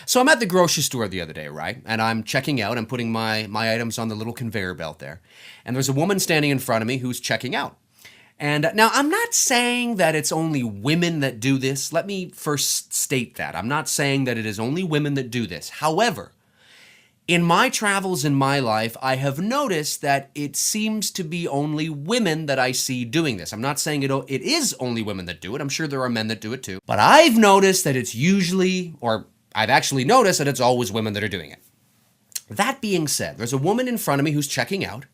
So I'm at the grocery store the other day, right? And I'm checking out. I'm putting my items on the little conveyor belt there. And there's a woman standing in front of me who's checking out. And now I'm not saying that it's only women that do this. Let me first state that. I'm not saying that it is only women that do this. However, in my travels in my life, I have noticed that it seems to be only women that I see doing this. I'm not saying it is only women that do it. I'm sure there are men that do it too. But I've noticed that it's usually, or I've actually noticed that it's always women that are doing it. That being said, there's a woman in front of me who's checking out,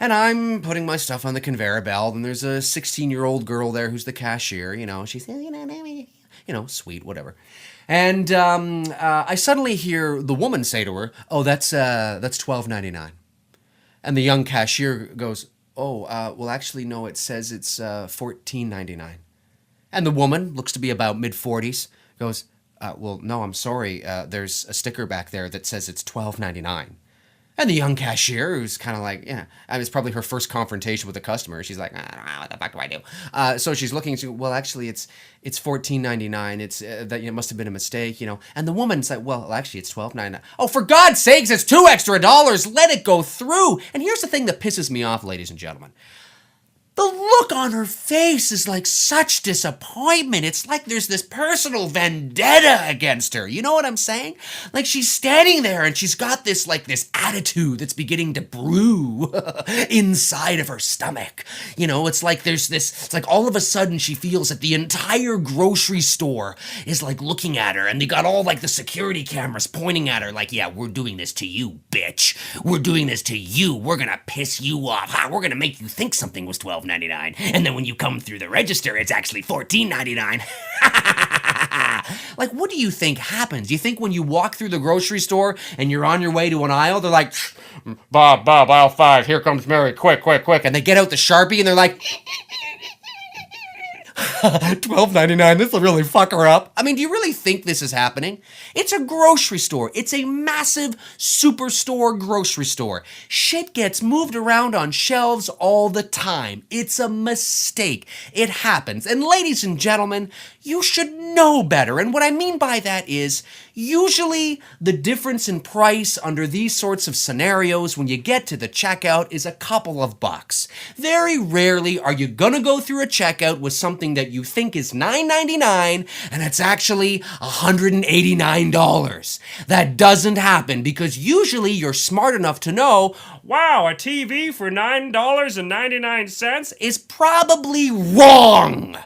and I'm putting my stuff on the conveyor belt, and there's a 16-year-old girl there who's the cashier. She's, sweet, whatever. And I suddenly hear the woman say to her, "Oh, that's $12.99." And the young cashier goes, "Oh, well, actually, no, it says it's $14.99." And the woman, looks to be about mid-40s, goes, "Well, no, I'm sorry. There's a sticker back there that says it's $12.99." And the young cashier, who's kind of like, it's probably her first confrontation with a customer. She's like, I don't know, what the fuck do I do? So she's looking, well, actually, it's $14.99. It's that it must have been a mistake, And the woman's like, well, actually, it's $12.99. Oh, for God's sakes, it's $2 extra. Let it go through. And here's the thing that pisses me off, ladies and gentlemen. The look on her face is like such disappointment. It's like there's this personal vendetta against her. You know what I'm saying? Like she's standing there and she's got this attitude that's beginning to brew inside of her stomach. It's like it's like all of a sudden she feels that the entire grocery store is like looking at her, and they got all like the security cameras pointing at her like, yeah, we're doing this to you, bitch. We're doing this to you. We're gonna piss you off. We're gonna make you think something was $12.99. And then when you come through the register, it's actually $14.99. Like, what do you think happens? You think when you walk through the grocery store and you're on your way to an aisle, they're like, Bob, aisle 5, here comes Mary, quick. And they get out the Sharpie and they're like, $12.99, this will really fuck her up. I mean, do you really think this is happening? It's a grocery store. It's a massive superstore grocery store. Shit gets moved around on shelves all the time. It's a mistake. It happens. And ladies and gentlemen, you should know better. And what I mean by that is, usually the difference in price under these sorts of scenarios when you get to the checkout is a couple of bucks. Very rarely are you gonna go through a checkout with something that you think is $9.99 and it's actually $189. That doesn't happen because usually you're smart enough to know, wow, a TV for $9.99 is probably wrong.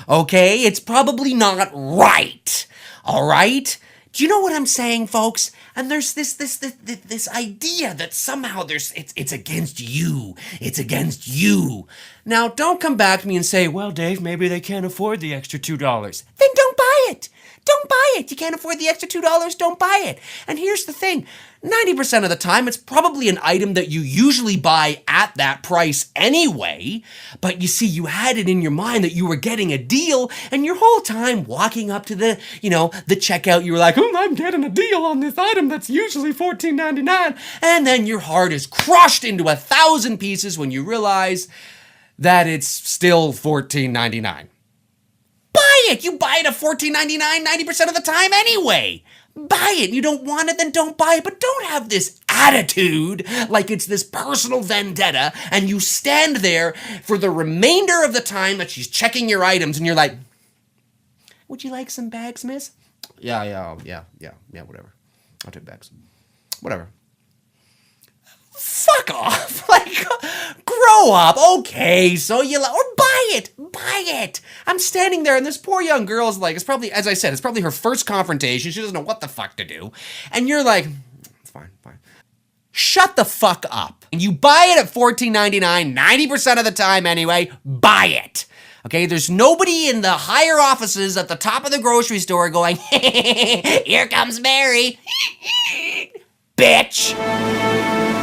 Okay? It's probably not right. All right? Do you know what I'm saying, folks? And there's this idea that somehow it's against you. It's against you. Now, don't come back to me and say, well, Dave, maybe they can't afford the extra $2. Then don't buy it. Don't buy it. You can't afford the extra $2, don't buy it. And here's the thing. 90% of the time, it's probably an item that you usually buy at that price anyway. But you see, you had it in your mind that you were getting a deal, and your whole time walking up to the checkout, you were like, I'm getting a deal on this item that's usually $14.99. And then your heart is crushed into 1,000 pieces when you realize that it's still $14.99. Buy it! You buy it at $14.99 90% of the time anyway. Buy it. You don't want it, then don't buy it. But don't have this attitude like it's this personal vendetta and you stand there for the remainder of the time that she's checking your items and you're like, would you like some bags, miss? Yeah, whatever. I'll take bags. Whatever. Fuck off. Like, grow up. Okay, so or buy it. Buy it. I'm standing there and this poor young girl's like, it's probably, as I said, it's probably her first confrontation. She doesn't know what the fuck to do. And you're like, it's fine. Shut the fuck up. And you buy it at $14.99 90% of the time anyway. Buy it. Okay, there's nobody in the higher offices at the top of the grocery store going, here comes Mary. Bitch.